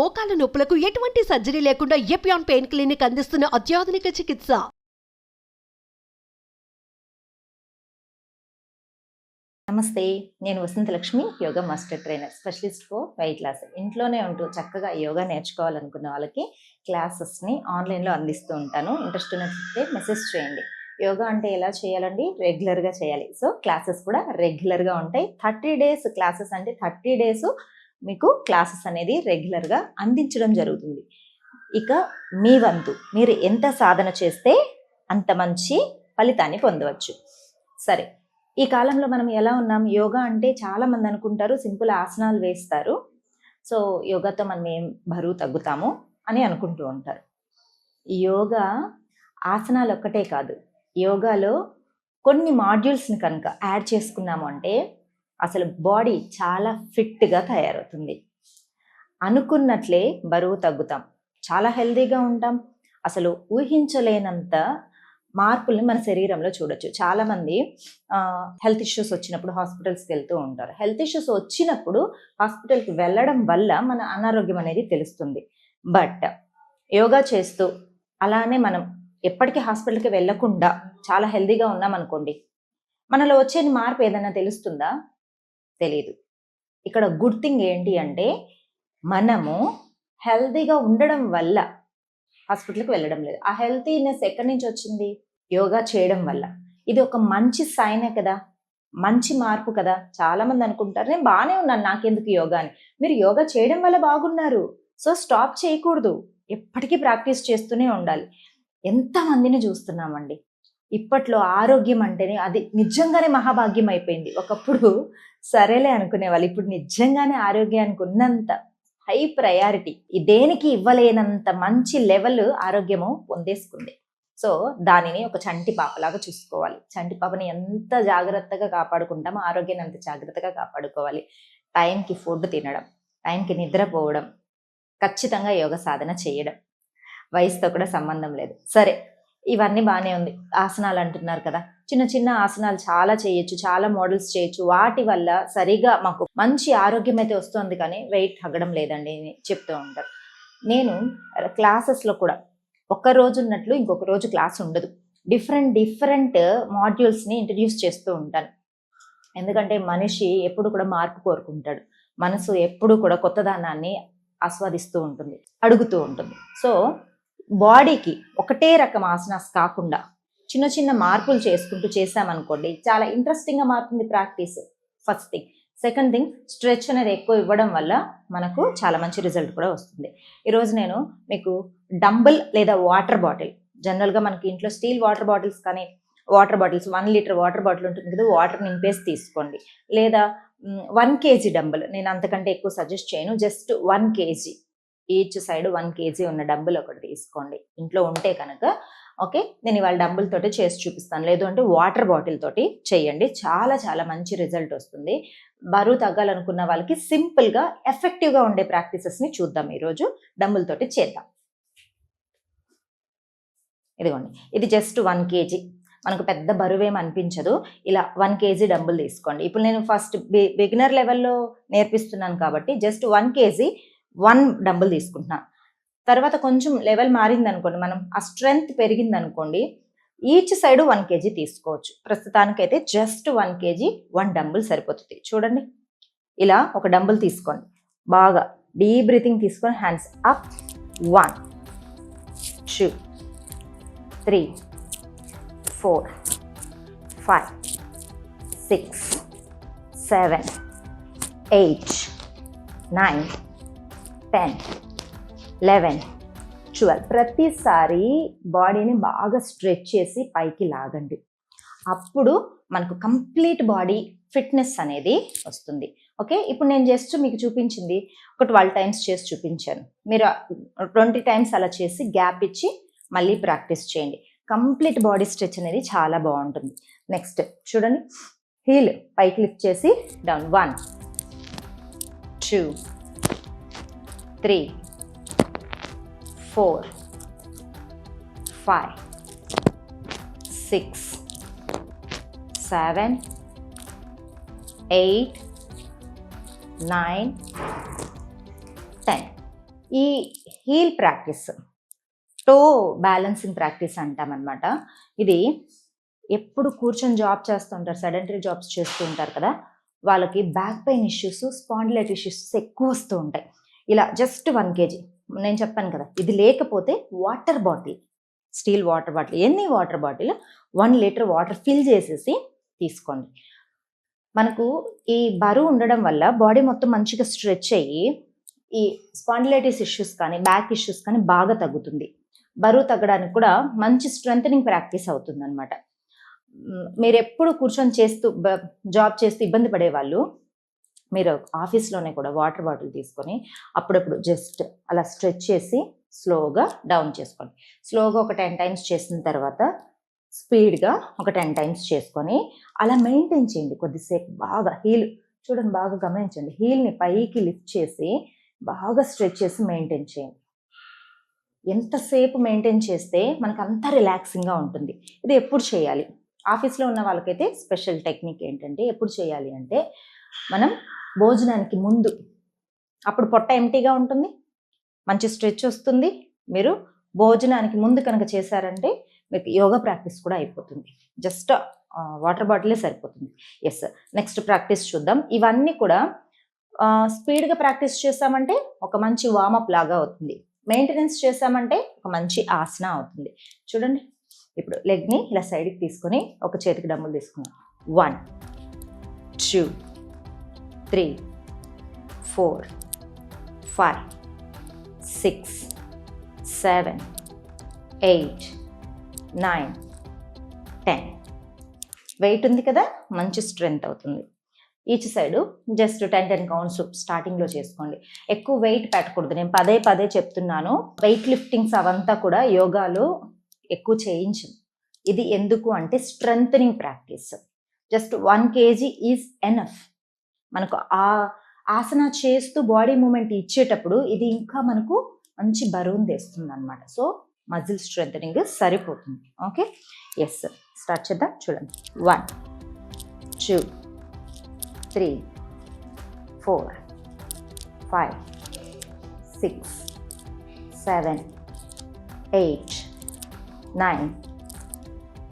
మోకాల నొప్పులకు ఎటువంటి సర్జరీ లేకుండా ఎపియాన్ పెయిన్ క్లినిక్ అందిస్తున్న అత్యాధునిక చికిత్స. నమస్తే, నేను Vasanthalakshmi, yoga master trainer, specialist for weight loss. ఇంట్లోనే ఉంటూ చక్కగా యోగా నేర్చుకోవాలనుకున్న వాళ్ళకి క్లాసెస్ని ఆన్లైన్లో అందిస్తూ ఉంటాను. ఇంట్రెస్ట్ ఉన్నట్లయితే మెసేజ్ చేయండి. యోగా అంటే ఎలా చేయాలండి? రెగ్యులర్గా చేయాలి. సో క్లాసెస్ కూడా రెగ్యులర్గా ఉంటాయి. 30 days క్లాసెస్ అంటే 30 days మీకు క్లాసెస్ అనేది రెగ్యులర్గా అందించడం జరుగుతుంది. ఇక మీ వంతు మీరు ఎంత సాధన చేస్తే అంత మంచి ఫలితాన్ని పొందవచ్చు. సరే, ఈ కాలంలో మనం ఎలా ఉన్నాం? యోగా అంటే చాలా మంది అనుకుంటారు సింపుల్ ఆసనాలు వేస్తారు, సో యోగాతో మనం ఏం బరువు తగ్గుతాము అని అనుకుంటూ ఉంటారు. యోగా ఆసనాలు ఒక్కటే కాదు, యోగాలో కొన్ని మాడ్యూల్స్ని కనుక యాడ్ చేసుకున్నాము అంటే అసలు బాడీ చాలా ఫిట్గా తయారవుతుంది. అనుకున్నట్లే బరువు తగ్గుతాం, చాలా హెల్తీగా ఉంటాం. అసలు ఊహించలేనంత మార్పుల్ని మన శరీరంలో చూడొచ్చు. చాలామంది హెల్త్ ఇష్యూస్ వచ్చినప్పుడు హాస్పిటల్స్కి వెళ్తూ ఉంటారు. హెల్త్ ఇష్యూస్ వచ్చినప్పుడు హాస్పిటల్కి వెళ్ళడం వల్ల మన అనారోగ్యం అనేది తెలుస్తుంది. బట్ యోగా చేస్తూ అలానే మనం ఎప్పటికీ హాస్పిటల్కి వెళ్ళకుండా చాలా హెల్తీగా ఉన్నాం అనుకోండి, మనలో వచ్చే మార్పు ఏదైనా తెలుస్తుందా? తెలియదు. ఇక్కడ గుడ్ థింగ్ ఏంటి అంటే మనము హెల్తీగా ఉండడం వల్ల హాస్పిటల్కి వెళ్ళడం లేదు. ఆ హెల్తీనెస్ ఎక్కడి నుంచి వచ్చింది? యోగా చేయడం వల్ల. ఇది ఒక మంచి సైనే కదా, మంచి మార్పు కదా. చాలా మంది అనుకుంటారు నేను బాగానే ఉన్నాను, నాకెందుకు యోగా అని. మీరు యోగా చేయడం వల్ల బాగున్నారు, సో స్టాప్ చేయకూడదు, ఎప్పటికీ ప్రాక్టీస్ చేస్తూనే ఉండాలి. ఎంతమందిని చూస్తున్నామండి ఇప్పట్లో ఆరోగ్యం అంటేనే అది నిజంగానే మహాభాగ్యం అయిపోయింది. ఒకప్పుడు సరేలే అనుకునేవాళ్ళు, ఇప్పుడు నిజంగానే ఆరోగ్యానికి ఉన్నంత హై ప్రయారిటీ, దేనికి ఇవ్వలేనంత మంచి లెవెల్ ఆరోగ్యము పొందేసుకుంది. సో దానిని ఒక చంటి పాపలాగా చూసుకోవాలి. చంటి పాపని ఎంత జాగ్రత్తగా కాపాడుకుంటామో ఆరోగ్యాన్ని అంత జాగ్రత్తగా కాపాడుకోవాలి. టైంకి ఫుడ్ తినడం, టైంకి నిద్రపోవడం, ఖచ్చితంగా యోగ సాధన చేయడం, వయసుతో కూడా సంబంధం లేదు. సరే, ఇవన్నీ బాగానే ఉంది. ఆసనాలు అంటున్నారు కదా, చిన్న చిన్న ఆసనాలు చాలా చేయొచ్చు, చాలా మోడల్స్ చేయొచ్చు. వాటి వల్ల సరిగా మాకు మంచి ఆరోగ్యం అయితే వస్తుంది, కానీ వెయిట్ తగ్గడం లేదండి అని చెప్తూ ఉంటారు. నేను క్లాసెస్లో కూడా ఒక రోజు ఉన్నట్లు ఇంకొక రోజు క్లాస్ ఉండదు. డిఫరెంట్ మాడ్యూల్స్ని ఇంట్రడ్యూస్ చేస్తూ ఉంటాను. ఎందుకంటే మనిషి ఎప్పుడు కూడా మార్పు కోరుకుంటాడు, మనసు ఎప్పుడు కూడా కొత్తదనాన్ని ఆస్వాదిస్తూ ఉంటుంది, అడుగుతూ ఉంటుంది. సో బాడీకి ఒకటే రకం ఆసనాస్ కాకుండా చిన్న చిన్న మార్పులు చేసుకుంటూ చేసామనుకోండి, చాలా ఇంట్రెస్టింగ్గా మారుతుంది practice. First thing. Second thing, stretch అనేది ఎక్కువ ఇవ్వడం వల్ల మనకు చాలా మంచి రిజల్ట్ కూడా వస్తుంది. ఈరోజు నేను మీకు డంబుల్ లేదా వాటర్ బాటిల్, జనరల్గా మనకి ఇంట్లో స్టీల్ వాటర్ బాటిల్స్ కానీ water bottles 1 litre water bottle ఉంటుంది కదా, వాటర్ నింపేసి తీసుకోండి. లేదా 1 kg డంబుల్, నేను అంతకంటే ఎక్కువ సజెస్ట్ చేయను, just 1 kg each side 1 kg ఉన్న డంబుల్ ఒకటి తీసుకోండి ఇంట్లో ఉంటే కనుక. ఓకే, నేను ఇవాళ డంబుల్ తోటి చేసి చూపిస్తాను, లేదు అంటే వాటర్ బాటిల్ తోటి చేయండి. చాలా చాలా మంచి రిజల్ట్ వస్తుంది. బరువు తగ్గాలనుకున్న వాళ్ళకి సింపుల్గా ఎఫెక్టివ్గా ఉండే ప్రాక్టీసెస్ని చూద్దాం. ఈరోజు డంబుల్ తోటి చేద్దాం. ఇదిగోండి, ఇది జస్ట్ 1 kg, మనకు పెద్ద బరువేం అనిపించదు. ఇలా 1 kg డంబుల్ తీసుకోండి. ఇప్పుడు నేను ఫస్ట్ బిగినర్ లెవెల్లో నేర్పిస్తున్నాను కాబట్టి జస్ట్ 1 kg 1 డంబుల్ తీసుకుంటున్నాను. తర్వాత కొంచెం లెవెల్ మారింది అనుకోండి, మనం ఆ స్ట్రెంగ్త్ పెరిగింది అనుకోండి, ఈచ్ సైడ్ 1 kg తీసుకోవచ్చు. ప్రస్తుతానికైతే జస్ట్ 1 kg 1 డంబుల్ సరిపోతుంది. చూడండి, ఇలా ఒక డంబుల్ తీసుకోండి, బాగా డీప్ బ్రీతింగ్ తీసుకొని హ్యాండ్స్ అప్. 1 2 3 4 5 6 7 8 9 10 11 12. ప్రతిసారి బాడీని బాగా స్ట్రెచ్ చేసి పైకి లాగండి. అప్పుడు మనకు కంప్లీట్ బాడీ ఫిట్నెస్ అనేది వస్తుంది. ఓకే, ఇప్పుడు నేను జస్ట్ మీకు చూపించింది ఒక 12 times చేసి చూపించాను. మీరు 20 times అలా చేసి గ్యాప్ ఇచ్చి మళ్ళీ ప్రాక్టీస్ చేయండి. కంప్లీట్ బాడీ స్ట్రెచ్ అనేది చాలా బాగుంటుంది. నెక్స్ట్ చూడండి, హీల్ పైకి లిఫ్ట్ చేసి డౌన్. 1 2 3 4 5 6 7 8 9 10. ఈ heel practice, toe balancing practice అంటామన్నమాట. ఇది ఎప్పుడు కూర్చొని జాబ్ చేస్తుంటారు, సెడెంటరీ జాబ్స్ చేస్తూ ఉంటారు కదా, వాళ్ళకి back pain issues, spondylitis issues ఎక్కువ వస్తూ ఉంటాయి. ఇలా జస్ట్ 1 kg నేను చెప్పాను కదా, ఇది లేకపోతే water bottle, steel water bottle, ఎన్ని water bottle 1 litre water fill చేసేసి తీసుకోండి. మనకు ఈ బరువు ఉండడం వల్ల బాడీ మొత్తం మంచిగా స్ట్రెచ్ అయ్యి ఈ స్పాండిలైటిస్ ఇష్యూస్ కానీ బ్యాక్ ఇష్యూస్ కానీ బాగా తగ్గుతుంది. బరువు తగ్గడానికి కూడా మంచి స్ట్రెంథనింగ్ ప్రాక్టీస్ అవుతుంది అనమాట. మీరు ఎప్పుడు కూర్చొని చేస్తూ జాబ్ చేస్తూ ఇబ్బంది పడేవాళ్ళు, మీరు ఆఫీస్లోనే కూడా వాటర్ బాటిల్ తీసుకొని అప్పుడప్పుడు జస్ట్ అలా స్ట్రెచ్ చేసి స్లోగా డౌన్ చేసుకోండి. స్లోగా ఒక 10 times చేసిన తర్వాత స్పీడ్గా ఒక 10 times చేసుకొని అలా మెయింటైన్ చేయండి కొద్దిసేపు. బాగా హీల్ చూడండి, బాగా గమనించండి, హీల్ని పైకి లిఫ్ట్ చేసి బాగా స్ట్రెచ్ చేసి మెయింటైన్ చేయండి. ఎంతసేపు మెయింటైన్ చేస్తే మనకు అంత రిలాక్సింగ్గా ఉంటుంది. ఇది ఎప్పుడు చేయాలి? ఆఫీస్లో ఉన్న వాళ్ళకైతే స్పెషల్ టెక్నిక్ ఏంటంటే, ఎప్పుడు చేయాలి అంటే మనం భోజనానికి ముందు, అప్పుడు పొట్ట ఎంటీగా ఉంటుంది, మంచి స్ట్రెచ్ వస్తుంది. మీరు భోజనానికి ముందు కనుక చేశారంటే మీకు యోగా ప్రాక్టీస్ కూడా అయిపోతుంది. జస్ట్ వాటర్ బాటిలే సరిపోతుంది. ఎస్, నెక్స్ట్ ప్రాక్టీస్ చూద్దాం. ఇవన్నీ కూడా స్పీడ్గా ప్రాక్టీస్ చేసామంటే ఒక మంచి వార్మప్ లాగా అవుతుంది. మెయింటెనెన్స్ చేసామంటే ఒక మంచి ఆసన అవుతుంది. చూడండి, ఇప్పుడు లెగ్ని ఇలా సైడ్కి తీసుకొని ఒక చేతికి డంబుల్ తీసుకున్నాం. 1 2 3 4 5 6 7 8 9 10. వెయిట్ ఉంది కదా, మంచి స్ట్రెంగ్త్ అవుతుంది. ఈచ్ సైడు జస్ట్ 10 counts స్టార్టింగ్లో చేసుకోండి. ఎక్కువ వెయిట్ పెట్టకూడదు. నేను పదే పదే చెప్తున్నాను, వెయిట్ లిఫ్టింగ్స్ అవంతా కూడా యోగాలో ఎక్కువ చేయించను. ఇది ఎందుకు అంటే strengthening practice. Just 1 kg is enough. మనకు ఆ ఆసన చేస్తూ బాడీ మూమెంట్ ఇచ్చేటప్పుడు ఇది ఇంకా మనకు మంచి బరువును తెస్తుంది అనమాట. సో మజిల్ స్ట్రెంథనింగ్ సరిపోతుంది. ఓకే, ఎస్, స్టార్ట్ చేద్దాం. చూడండి, 1 2 3 4 5 6 7 8 9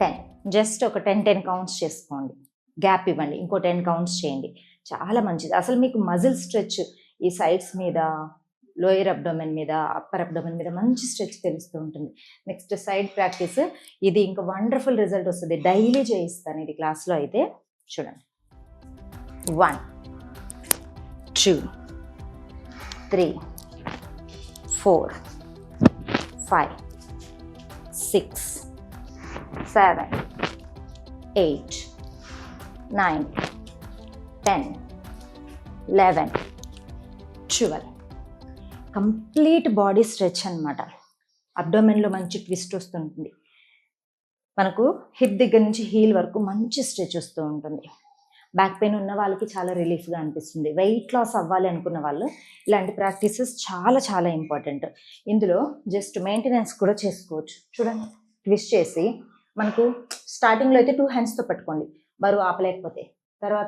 10. జస్ట్ ఒక 10 counts చేసుకోండి. గ్యాప్ ఇవ్వండి, ఇంకో 10 counts చేయండి. చాలా మంచిది. అసలు మీకు మజిల్ స్ట్రెచ్ ఈ సైడ్స్ మీద, లోయర్ అబ్డోమెన్ మీద, అప్పర్ అబ్డోమెన్ మీద మంచి స్ట్రెచ్ తెలుస్తూ ఉంటుంది. నెక్స్ట్ సైడ్ ప్రాక్టీస్, ఇది ఇంకా వండర్ఫుల్ రిజల్ట్ వస్తుంది. డైలీ చేయిస్తాను ఇది క్లాస్లో అయితే. చూడండి, 1 2 3 4 5 6 7 8 9 10 11 12. కంప్లీట్ బాడీ స్ట్రెచ్ అనమాట. అబ్డోమెన్లో మంచి ట్విస్ట్ వస్తుంటుంది. మనకు హిప్ దగ్గర నుంచి హీల్ వరకు మంచి స్ట్రెచ్ వస్తూ ఉంటుంది. బ్యాక్ పెయిన్ ఉన్న వాళ్ళకి చాలా రిలీఫ్గా అనిపిస్తుంది. వెయిట్ లాస్ అవ్వాలి అనుకున్న వాళ్ళు ఇలాంటి ప్రాక్టీసెస్ చాలా చాలా ఇంపార్టెంట్. ఇందులో జస్ట్ మెయింటెనెన్స్ కూడా చేసుకోవచ్చు. చూడండి, ట్విస్ట్ చేసి మనకు స్టార్టింగ్లో అయితే 2 handsతో పట్టుకోండి, బరువు ఆపలేకపోతే.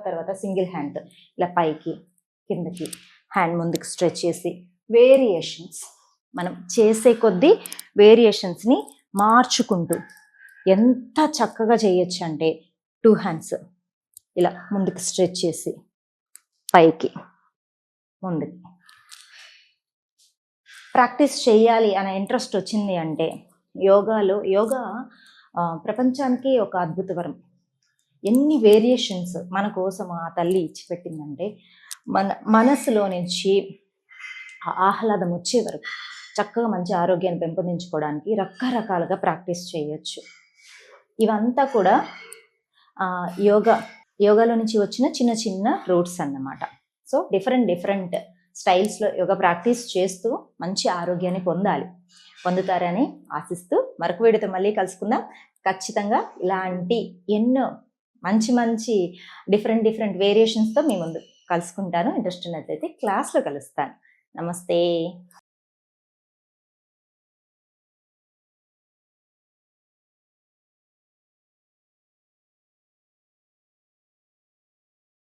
తర్వాత సింగిల్ హ్యాండ్ ఇలా పైకి కిందకి, హ్యాండ్ ముందుకు స్ట్రెచ్ చేసి వేరియేషన్స్, మనం చేసే కొద్దీ వేరియేషన్స్ని మార్చుకుంటూ ఎంత చక్కగా చేయొచ్చు అంటే 2 hands ఇలా ముందుకు స్ట్రెచ్ చేసి పైకి ముందుకి. ప్రాక్టీస్ చేయాలి అనే ఇంట్రెస్ట్ వచ్చింది అంటే యోగా ప్రపంచానికి ఒక అద్భుత వరం. ఎన్ని వేరియేషన్స్ మన కోసం ఆ తల్లి ఇచ్చిపెట్టిందంటే, మన మనసులో నుంచి ఆహ్లాదం వచ్చే వరకు చక్కగా మంచి ఆరోగ్యాన్ని పెంపొందించుకోవడానికి రకరకాలుగా ప్రాక్టీస్ చేయొచ్చు. ఇవంతా కూడా యోగాలో నుంచి వచ్చిన చిన్న చిన్న రూట్స్ అన్నమాట. సో డిఫరెంట్ స్టైల్స్లో యోగా ప్రాక్టీస్ చేస్తూ మంచి ఆరోగ్యాన్ని పొందుతారని ఆశిస్తూ మరొక వీడియోతో మళ్ళీ కలుసుకుందాం. ఖచ్చితంగా ఇలాంటి ఎన్నో మంచి డిఫరెంట్ వేరియేషన్స్తో మీ ముందు కలుసుకుంటాను. ఇంట్రెస్ట్ ఉన్నట్లయితే క్లాస్లో కలుస్తాను. నమస్తే.